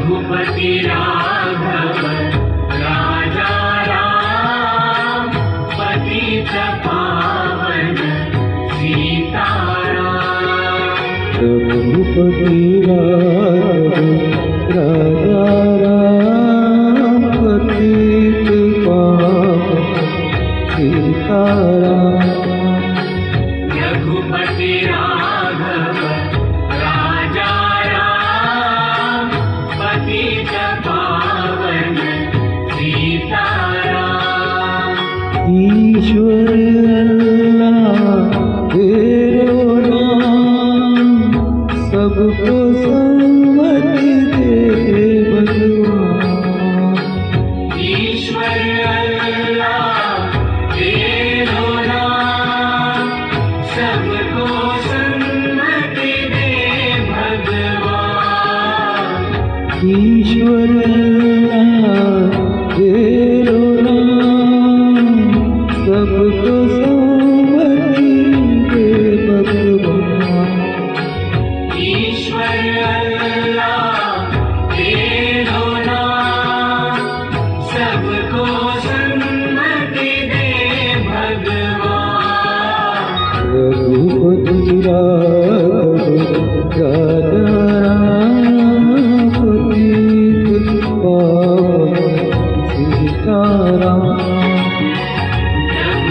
रघुपति राघव राजा राम, पतित पावन सीताराम। रघुपति राघव राजा राम, पतित पावन सीताराम। रघुपति राघव राजा राम, पतित पावन सीताराम। ईश्वर अल्लाह तेरो नाम, सबको सम्मति दे भगवान। ईश्वर अल्लाह तेरो नाम, सबको सम्मति दे भगवान। ईश्वर अल्लाह तेरो